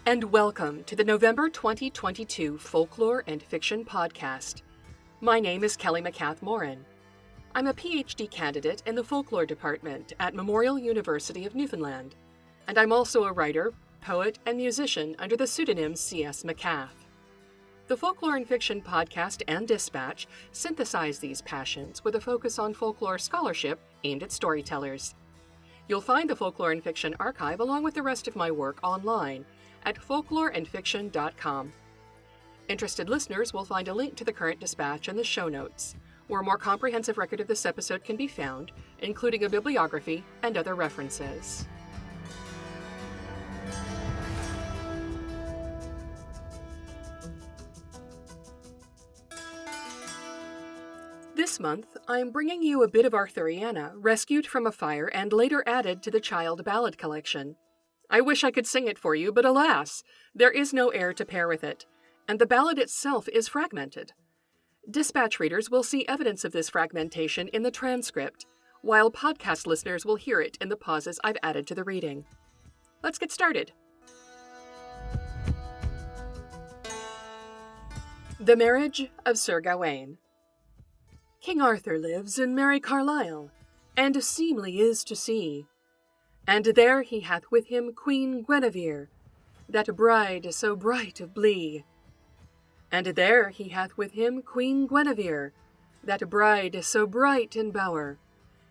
and welcome to the November 2022 Folklore and Fiction Podcast. My name is Kelly McCath Morin. I'm a PhD candidate in the Folklore Department at Memorial University of Newfoundland, and I'm also a writer, poet, and musician under the pseudonym C.S. McCath. The Folklore and Fiction Podcast and Dispatch synthesize these passions with a focus on folklore scholarship aimed at storytellers. You'll find the Folklore and Fiction archive along with the rest of my work online at folkloreandfiction.com. Interested listeners will find a link to the current dispatch in the show notes, where a more comprehensive record of this episode can be found, including a bibliography and other references. This month, I'm bringing you a bit of Arthuriana, rescued from a fire and later added to the Child Ballad collection. I wish I could sing it for you, but alas, there is no air to pair with it, and the ballad itself is fragmented. Dispatch readers will see evidence of this fragmentation in the transcript, while podcast listeners will hear it in the pauses I've added to the reading. Let's get started. The Marriage of Sir Gawain. King Arthur lives in merry Carlisle, and seemly is to see. And there he hath with him Queen Guinevere, that bride so bright of blee. And there he hath with him Queen Guinevere, that bride so bright in bower,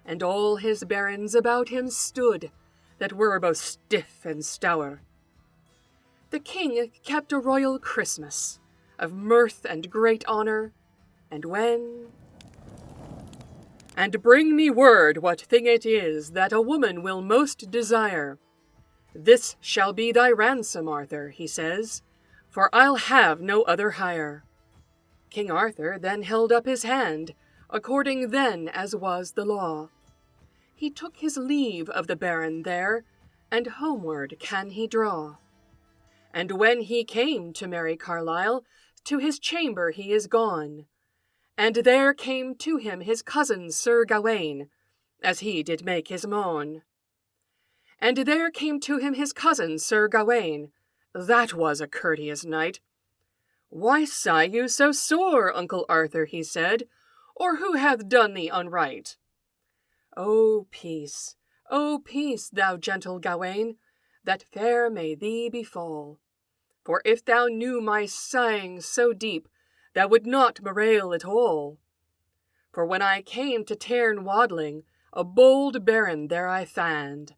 and all his barons about him stood, that were both stiff and stour. The king kept a royal Christmas, of mirth and great honour, and when... And bring me word what thing it is that a woman will most desire. This shall be thy ransom, Arthur, he says, for I'll have no other hire. King Arthur then held up his hand, according then as was the law. He took his leave of the baron there, and homeward can he draw. And when he came to merry Carlisle, to his chamber he is gone. And there came to him his cousin Sir Gawain, as he did make his moan. And there came to him his cousin Sir Gawain, that was a courteous knight. Why sigh you so sore, Uncle Arthur, he said, or who hath done thee unright? O peace, thou gentle Gawain, that fair may thee befall. For if thou knew my sighing so deep, thou would not bewail at all. For when I came to Tairn Wadling, a bold baron there I fand,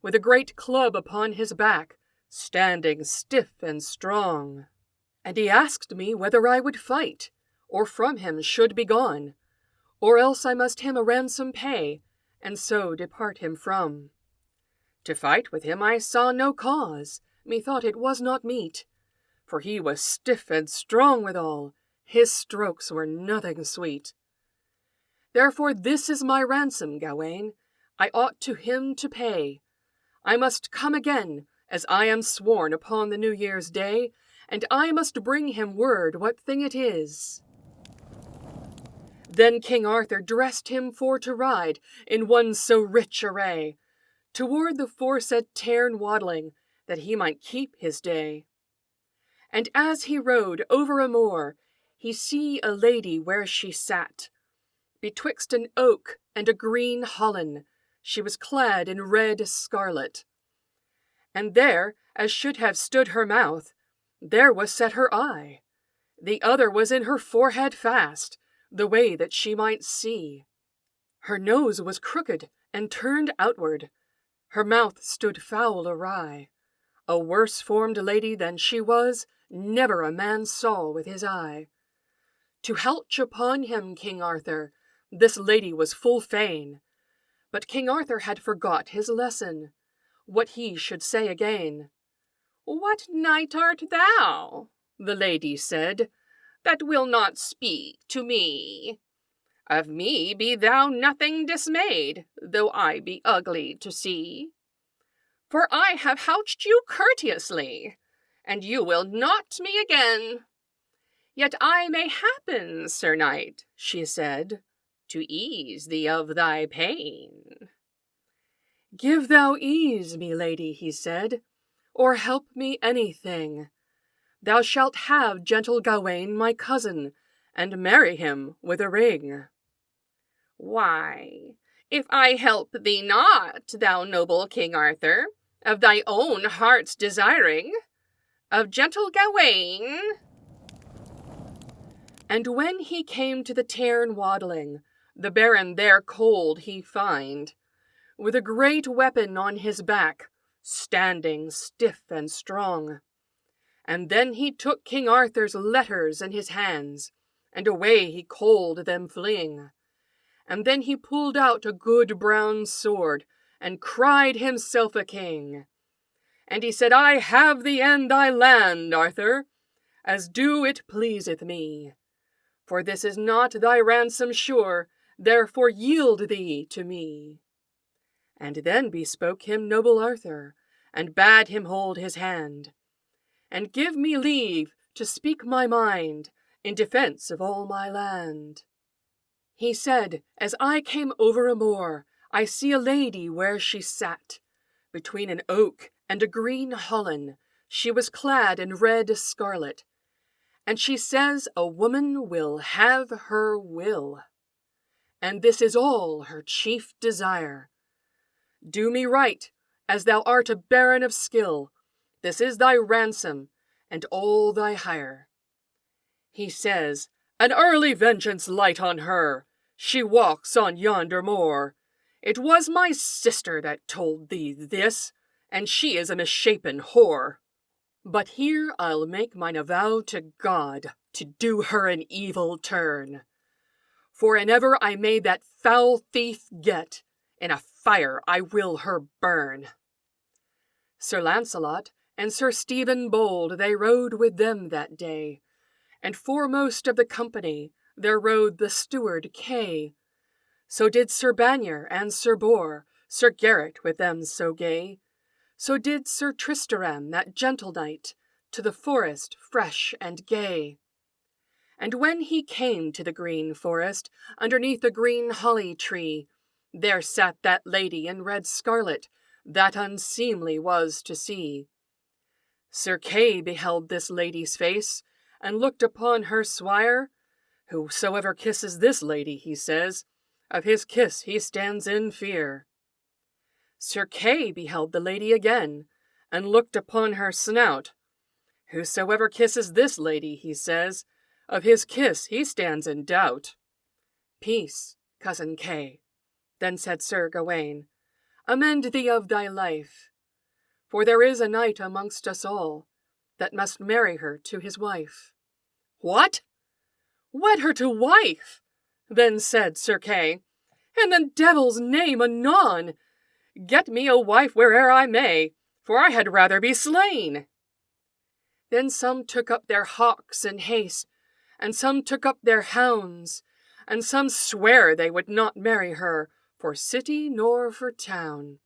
with a great club upon his back, standing stiff and strong. And he asked me whether I would fight, or from him should be gone, or else I must him a ransom pay, and so depart him from. To fight with him I saw no cause, methought it was not meet, for he was stiff and strong withal, his strokes were nothing sweet. Therefore this is my ransom, Gawain, I ought to him to pay. I must come again, as I am sworn upon the New Year's Day, and I must bring him word what thing it is. Then King Arthur dressed him for to ride in one so rich array, toward the foresaid Tairn Wadling, that he might keep his day. And as he rode over a moor, he see a lady where she sat. Betwixt an oak and a green holland, she was clad in red scarlet. And there, as should have stood her mouth, there was set her eye. The other was in her forehead fast, the way that she might see. Her nose was crooked and turned outward. Her mouth stood foul awry. A worse formed lady than she was, never a man saw with his eye. To helch upon him, King Arthur, this lady was full fain. But King Arthur had forgot his lesson, what he should say again. What knight art thou, the lady said, that will not speak to me? Of me be thou nothing dismayed, though I be ugly to see. For I have houched you courteously, and you will not me again. Yet I may happen, Sir Knight, she said, to ease thee of thy pain. Give thou ease, me lady, he said, or help me anything. Thou shalt have gentle Gawain my cousin, and marry him with a ring. Why, if I help thee not, thou noble King Arthur, of thy own heart's desiring, of gentle Gawain. And when he came to the Tairn Wadling, the Baron there cold he find, with a great weapon on his back, standing stiff and strong. And then he took King Arthur's letters in his hands, and away he cold them fling. And then he pulled out a good brown sword, and cried himself a king. And he said, I have thee and thy land, Arthur, as do it pleaseth me. For this is not thy ransom sure, therefore yield thee to me. And then bespoke him noble Arthur, and bade him hold his hand, and give me leave to speak my mind in defence of all my land. He said, as I came over a moor, I see a lady where she sat. Between an oak and a green holland, she was clad in red scarlet. And she says a woman will have her will. And this is all her chief desire. Do me right, as thou art a baron of skill. This is thy ransom, and all thy hire. He says, an early vengeance light on her. She walks on yonder moor. It was my sister that told thee this, and she is a misshapen whore. But here I'll make mine avow to God, to do her an evil turn. For an ever I may that foul thief get, in a fire I will her burn. Sir Launcelot and Sir Stephen Bold, they rode with them that day, and foremost of the company there rode the steward Kay. So did Sir Banyere and Sir Bors, Sir Garret with them so gay. So did Sir Tristram, that gentle knight, to the forest fresh and gay. And when he came to the green forest, underneath a green holly tree, there sat that lady in red scarlet, that unseemly was to see. Sir Kay beheld this lady's face, and looked upon her swire. Whosoever kisses this lady, he says, of his kiss he stands in fear. Sir Kay beheld the lady again, and looked upon her snout. Whosoever kisses this lady, he says, of his kiss he stands in doubt. Peace, cousin Kay, then said Sir Gawain, amend thee of thy life. For there is a knight amongst us all, that must marry her to his wife. What? Wed her to wife? Then said Sir Kay, in the devil's name anon! Get me a wife where'er I may, for I had rather be slain. Then some took up their hawks in haste, and some took up their hounds, and some sware they would not marry her for city nor for town.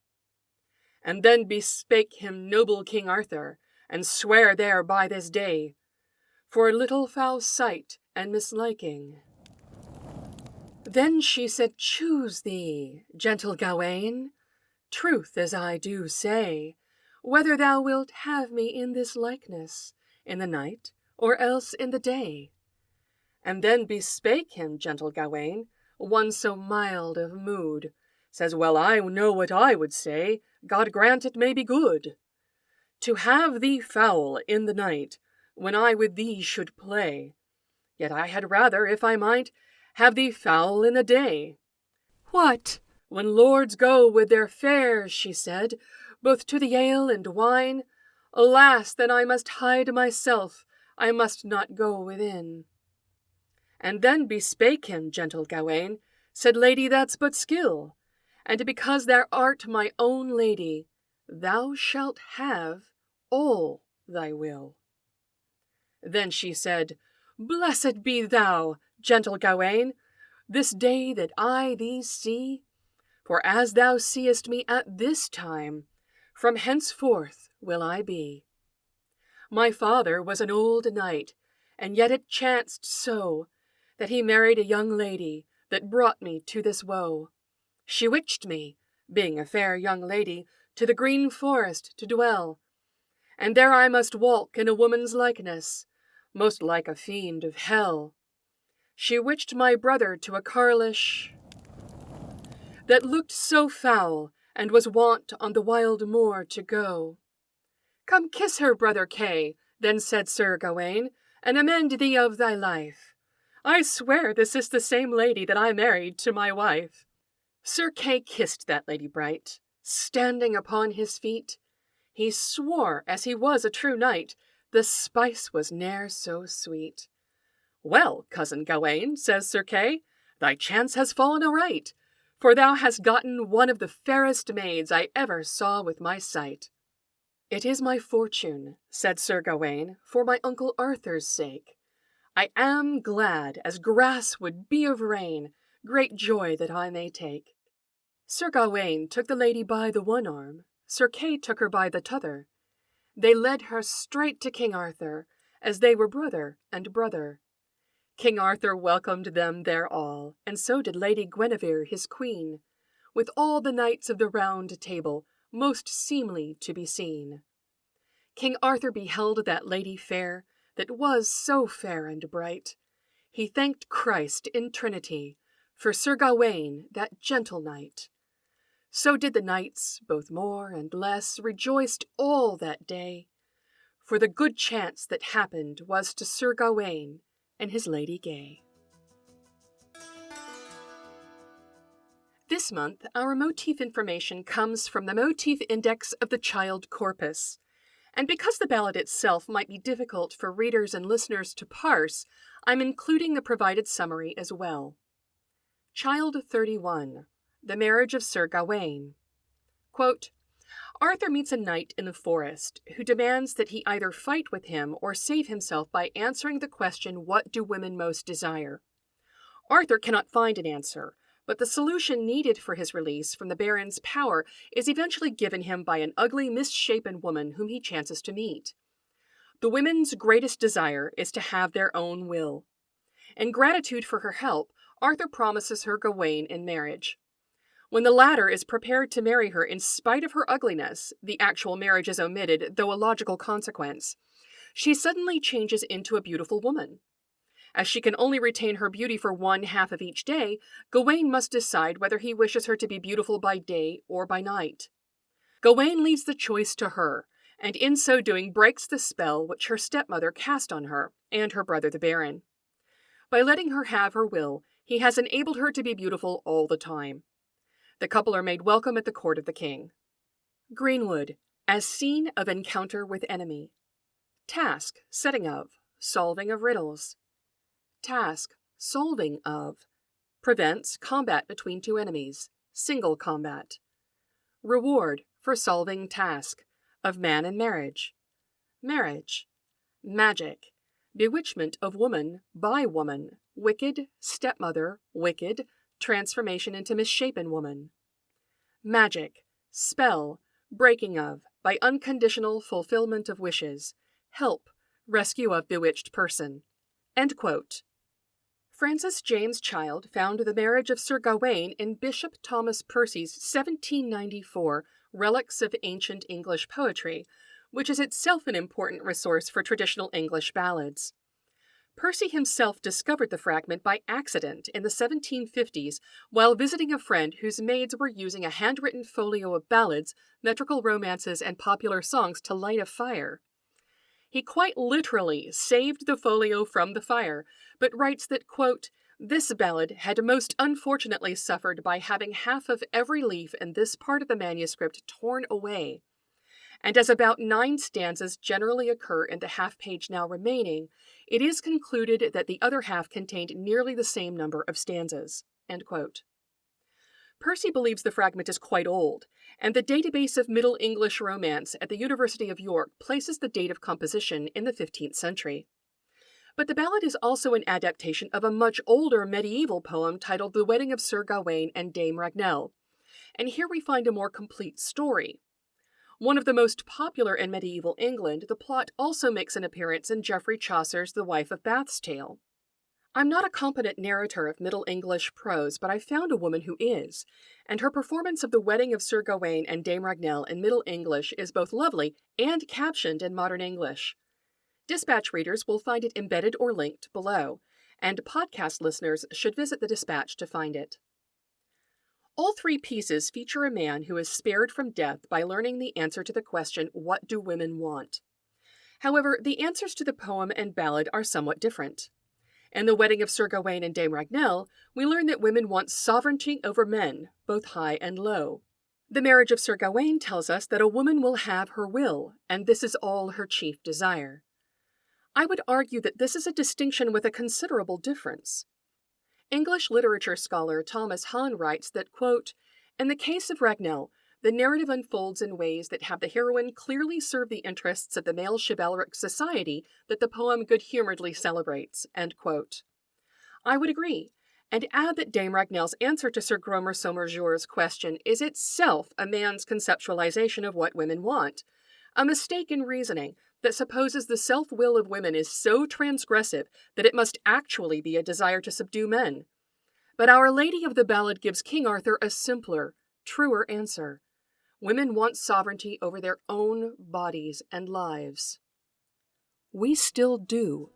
And then bespake him noble King Arthur, and sware there by this day, for a little foul sight and misliking. Then she said, choose thee, gentle Gawain, truth as I do say, whether thou wilt have me in this likeness, in the night, or else in the day. And then bespake him gentle Gawain, one so mild of mood, says, well, I know what I would say, God grant it may be good. To have thee foul in the night, when I with thee should play, yet I had rather, if I might, have thee foul in the day. What, when lords go with their fares, she said, both to the ale and wine, alas, then I must hide myself, I must not go within. And then bespake him gentle Gawain, said, lady, that's but skill, and because thou art my own lady, thou shalt have all thy will. Then she said, blessed be thou, gentle Gawain, this day that I thee see, for as thou seest me at this time, from henceforth will I be. My father was an old knight, and yet it chanced so, that he married a young lady that brought me to this woe. She witched me, being a fair young lady, to the green forest to dwell, and there I must walk in a woman's likeness, most like a fiend of hell. She witched my brother to a carlish that looked so foul, and was wont on the wild moor to go. Come kiss her, brother Kay, then said Sir Gawain, and amend thee of thy life. I swear this is the same lady that I married to my wife. Sir Kay kissed that lady bright, standing upon his feet. He swore, as he was a true knight, the spice was ne'er so sweet. Well, cousin Gawain, says Sir Kay, thy chance has fallen aright, for thou hast gotten one of the fairest maids I ever saw with my sight. It is my fortune, said Sir Gawain, for my uncle Arthur's sake. I am glad as grass would be of rain, great joy that I may take. Sir Gawain took the lady by the one arm, Sir Kay took her by the t'other. They led her straight to King Arthur, as they were brother and brother. King Arthur welcomed them there all, and so did Lady Guinevere his queen, with all the knights of the Round Table, most seemly to be seen. King Arthur beheld that lady fair, that was so fair and bright. He thanked Christ in Trinity for Sir Gawain, that gentle knight. So did the knights, both more and less, rejoiced all that day, for the good chance that happened was to Sir Gawain and his lady gay. This month, our motif information comes from the Motif Index of the Child Corpus, and because the ballad itself might be difficult for readers and listeners to parse, I'm including the provided summary as well. Child 31. The Marriage of Sir Gawain. Quote, Arthur meets a knight in the forest who demands that he either fight with him or save himself by answering the question, what do women most desire? Arthur cannot find an answer, but the solution needed for his release from the Baron's power is eventually given him by an ugly, misshapen woman whom he chances to meet. The women's greatest desire is to have their own will. In gratitude for her help, Arthur promises her Gawain in marriage. When the latter is prepared to marry her in spite of her ugliness, the actual marriage is omitted, though a logical consequence, she suddenly changes into a beautiful woman. As she can only retain her beauty for one half of each day, Gawain must decide whether he wishes her to be beautiful by day or by night. Gawain leaves the choice to her, and in so doing breaks the spell which her stepmother cast on her and her brother the Baron. By letting her have her will, he has enabled her to be beautiful all the time. The couple are made welcome at the court of the king. Greenwood, as scene of encounter with enemy. Task, setting of, solving of riddles. Task, solving of, prevents combat between two enemies, single combat. Reward, for solving task, of man and marriage. Marriage. Magic, bewitchment of woman by woman, wicked, stepmother, wicked, transformation into misshapen woman. Magic, spell, breaking of, by unconditional fulfillment of wishes, help, rescue of bewitched person. End quote. Francis James Child found the marriage of Sir Gawain in Bishop Thomas Percy's 1794 Relics of Ancient English Poetry, which is itself an important resource for traditional English ballads. Percy himself discovered the fragment by accident in the 1750s while visiting a friend whose maids were using a handwritten folio of ballads, metrical romances, and popular songs to light a fire. He quite literally saved the folio from the fire, but writes that, quote, this ballad had most unfortunately suffered by having half of every leaf in this part of the manuscript torn away. And as about 9 stanzas generally occur in the half-page now remaining, it is concluded that the other half contained nearly the same number of stanzas. End quote. Percy believes the fragment is quite old, and the database of Middle English romance at the University of York places the date of composition in the 15th century. But the ballad is also an adaptation of a much older medieval poem titled The Wedding of Sir Gawain and Dame Ragnell, and here we find a more complete story. One of the most popular in medieval England, the plot also makes an appearance in Geoffrey Chaucer's The Wife of Bath's Tale. I'm not a competent narrator of Middle English prose, but I found a woman who is, and her performance of the wedding of Sir Gawain and Dame Ragnell in Middle English is both lovely and captioned in modern English. Dispatch readers will find it embedded or linked below, and podcast listeners should visit the Dispatch to find it. All three pieces feature a man who is spared from death by learning the answer to the question, "What do women want?" However, the answers to the poem and ballad are somewhat different. In the wedding of Sir Gawain and Dame Ragnell, we learn that women want sovereignty over men, both high and low. The marriage of Sir Gawain tells us that a woman will have her will, and this is all her chief desire. I would argue that this is a distinction with a considerable difference. English literature scholar Thomas Hahn writes that, quote, "In the case of Ragnell, the narrative unfolds in ways that have the heroine clearly serve the interests of the male chivalric society that the poem good-humoredly celebrates," end quote. I would agree, and add that Dame Ragnell's answer to Sir Gromer Somerjour's question is itself a man's conceptualization of what women want, a mistaken reasoning that supposes the self-will of women is so transgressive that it must actually be a desire to subdue men. But Our Lady of the Ballad gives King Arthur a simpler, truer answer. Women want sovereignty over their own bodies and lives. We still do.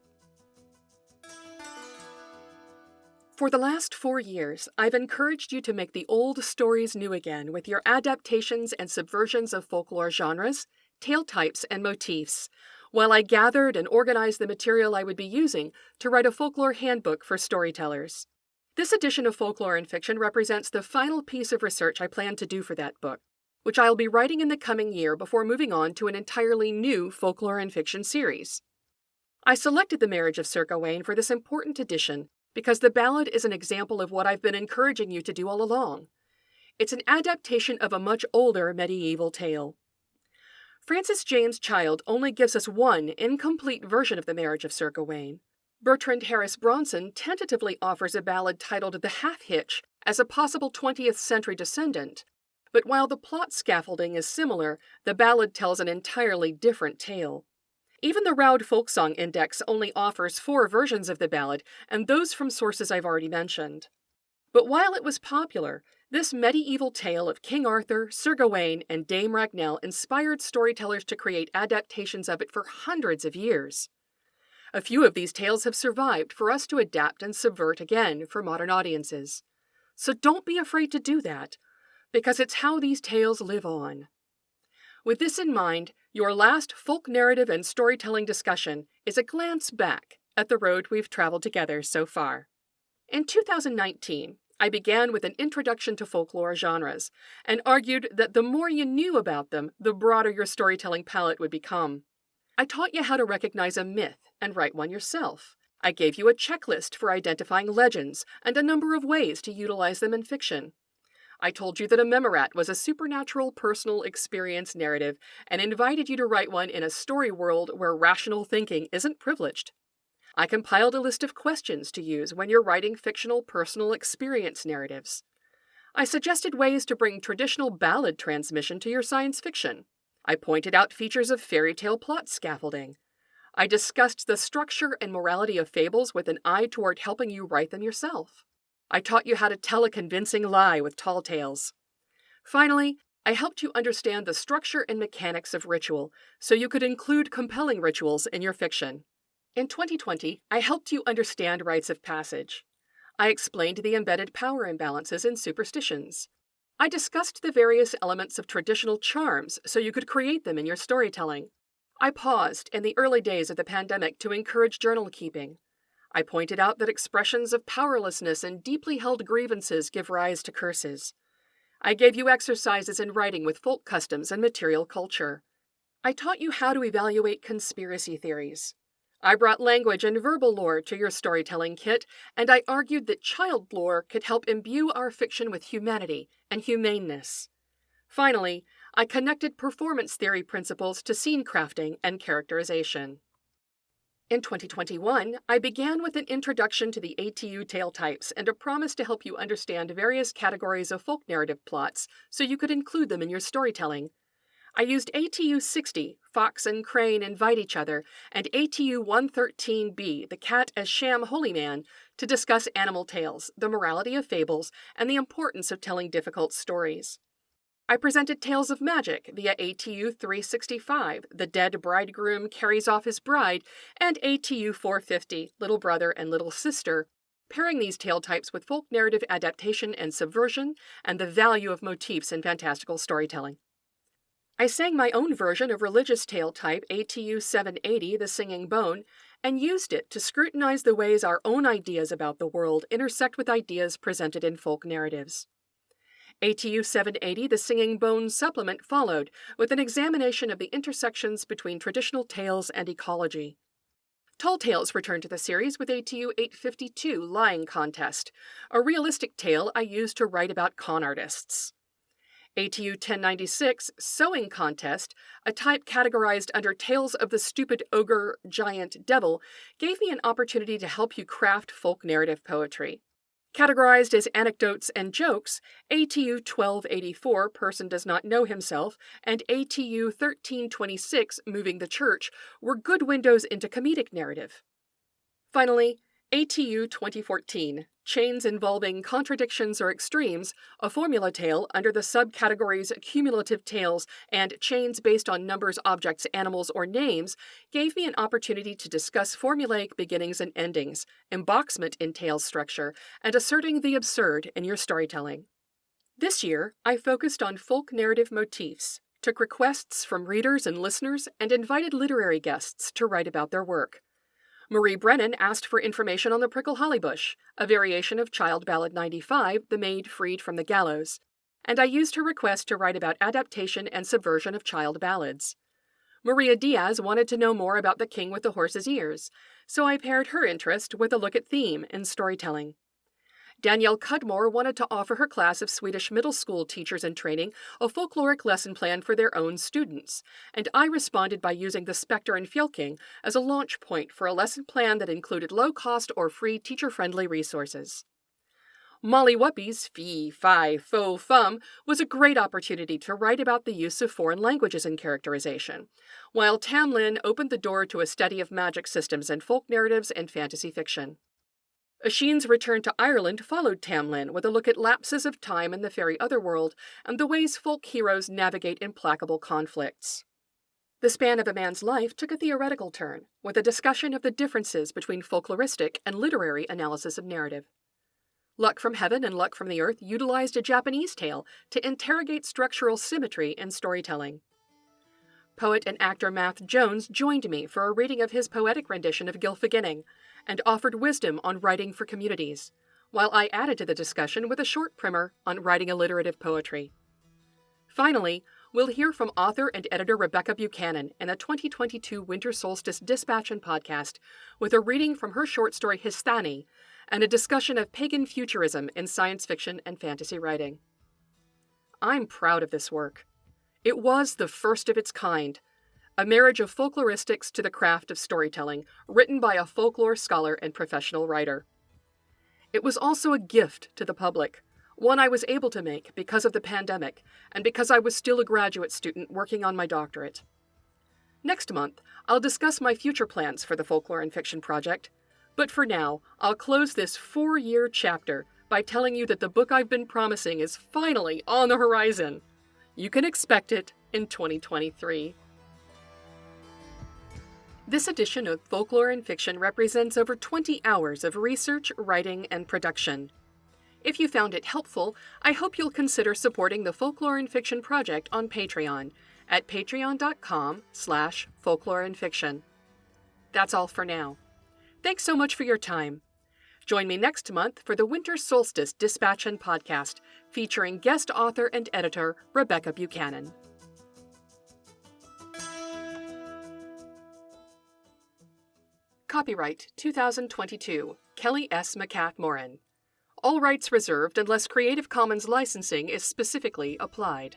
For the last 4 years, I've encouraged you to make the old stories new again with your adaptations and subversions of folklore genres, tale types, and motifs, while I gathered and organized the material I would be using to write a folklore handbook for storytellers. This edition of Folklore and Fiction represents the final piece of research I plan to do for that book, which I'll be writing in the coming year before moving on to an entirely new Folklore and Fiction series. I selected The Marriage of Sir Gawain for this important edition because the ballad is an example of what I've been encouraging you to do all along. It's an adaptation of a much older medieval tale. Francis James Child only gives us one incomplete version of The Marriage of Sir Gawain. Bertrand Harris Bronson tentatively offers a ballad titled The Half-Hitch as a possible 20th century descendant, but while the plot scaffolding is similar, the ballad tells an entirely different tale. Even the Roud Folksong Index only offers 4 versions of the ballad, and those from sources I've already mentioned. But while it was popular, this medieval tale of King Arthur, Sir Gawain, and Dame Ragnell inspired storytellers to create adaptations of it for hundreds of years. A few of these tales have survived for us to adapt and subvert again for modern audiences. So don't be afraid to do that, because it's how these tales live on. With this in mind, your last folk narrative and storytelling discussion is a glance back at the road we've traveled together so far. In 2019, I began with an introduction to folklore genres and argued that the more you knew about them, the broader your storytelling palette would become. I taught you how to recognize a myth and write one yourself. I gave you a checklist for identifying legends and a number of ways to utilize them in fiction. I told you that a memorat was a supernatural personal experience narrative and invited you to write one in a story world where rational thinking isn't privileged. I compiled a list of questions to use when you're writing fictional personal experience narratives. I suggested ways to bring traditional ballad transmission to your science fiction. I pointed out features of fairy tale plot scaffolding. I discussed the structure and morality of fables with an eye toward helping you write them yourself. I taught you how to tell a convincing lie with tall tales. Finally, I helped you understand the structure and mechanics of ritual so you could include compelling rituals in your fiction. In 2020, I helped you understand rites of passage. I explained the embedded power imbalances in superstitions. I discussed the various elements of traditional charms so you could create them in your storytelling. I paused in the early days of the pandemic to encourage journal keeping. I pointed out that expressions of powerlessness and deeply held grievances give rise to curses. I gave you exercises in writing with folk customs and material culture. I taught you how to evaluate conspiracy theories. I brought language and verbal lore to your storytelling kit, and I argued that child lore could help imbue our fiction with humanity and humaneness. Finally, I connected performance theory principles to scene crafting and characterization. In 2021, I began with an introduction to the ATU tale types and a promise to help you understand various categories of folk narrative plots so you could include them in your storytelling. I used ATU 60, Fox and Crane Invite Each Other, and ATU 113B, The Cat as Sham Holy Man, to discuss animal tales, the morality of fables, and the importance of telling difficult stories. I presented Tales of Magic via ATU 365, The Dead Bridegroom Carries Off His Bride, and ATU 450, Little Brother and Little Sister, pairing these tale types with folk narrative adaptation and subversion, and the value of motifs in fantastical storytelling. I sang my own version of religious tale type ATU 780, The Singing Bone, and used it to scrutinize the ways our own ideas about the world intersect with ideas presented in folk narratives. ATU 780, The Singing Bone supplement followed, with an examination of the intersections between traditional tales and ecology. Tall Tales returned to the series with ATU 852, Lying Contest, a realistic tale I used to write about con artists. ATU 1096, Sewing Contest, a type categorized under Tales of the Stupid Ogre Giant Devil, gave me an opportunity to help you craft folk narrative poetry. Categorized as anecdotes and jokes, ATU 1284, Person Does Not Know Himself, and ATU 1326, Moving the Church, were good windows into comedic narrative. Finally, ATU 2014, Chains Involving Contradictions or Extremes, a formula tale under the subcategories Cumulative Tales and Chains Based on Numbers, Objects, Animals, or Names, gave me an opportunity to discuss formulaic beginnings and endings, emboxment in tale structure, and asserting the absurd in your storytelling. This year, I focused on folk narrative motifs, took requests from readers and listeners, and invited literary guests to write about their work. Marie Brennan asked for information on the prickle hollybush, a variation of Child Ballad 95, The Maid Freed from the Gallows, and I used her request to write about adaptation and subversion of child ballads. Maria Diaz wanted to know more about The King with the Horse's Ears, so I paired her interest with a look at theme in storytelling. Danielle Cudmore wanted to offer her class of Swedish middle school teachers in training a folkloric lesson plan for their own students, and I responded by using the Spectre and Fjölking as a launch point for a lesson plan that included low-cost or free teacher-friendly resources. Molly Whuppie's Fee, Fi, Fo, Fum was a great opportunity to write about the use of foreign languages in characterization, while Tam Lin opened the door to a study of magic systems and folk narratives and fantasy fiction. Oisin's return to Ireland followed Tam Lin with a look at lapses of time in the fairy otherworld and the ways folk heroes navigate implacable conflicts. The Span of a Man's Life took a theoretical turn, with a discussion of the differences between folkloristic and literary analysis of narrative. Luck from Heaven and Luck from the Earth utilized a Japanese tale to interrogate structural symmetry in storytelling. Poet and actor Math Jones joined me for a reading of his poetic rendition of Gylfaginning, and offered wisdom on writing for communities, while I added to the discussion with a short primer on writing alliterative poetry. Finally, we'll hear from author and editor Rebecca Buchanan in a 2022 Winter Solstice Dispatch and podcast, with a reading from her short story Histani, and a discussion of pagan futurism in science fiction and fantasy writing. I'm proud of this work. It was the first of its kind, a marriage of folkloristics to the craft of storytelling, written by a folklore scholar and professional writer. It was also a gift to the public, one I was able to make because of the pandemic, and because I was still a graduate student working on my doctorate. Next month, I'll discuss my future plans for the Folklore and Fiction Project, but for now, I'll close this 4-year chapter by telling you that the book I've been promising is finally on the horizon. You can expect it in 2023. This edition of Folklore and Fiction represents over 20 hours of research, writing, and production. If you found it helpful, I hope you'll consider supporting the Folklore and Fiction Project on Patreon at patreon.com/folkloreandfiction. That's all for now. Thanks so much for your time. Join me next month for the Winter Solstice Dispatch and Podcast, featuring guest author and editor Rebecca Buchanan. Copyright 2022, Kelly S. McCat-Morin. All rights reserved unless Creative Commons licensing is specifically applied.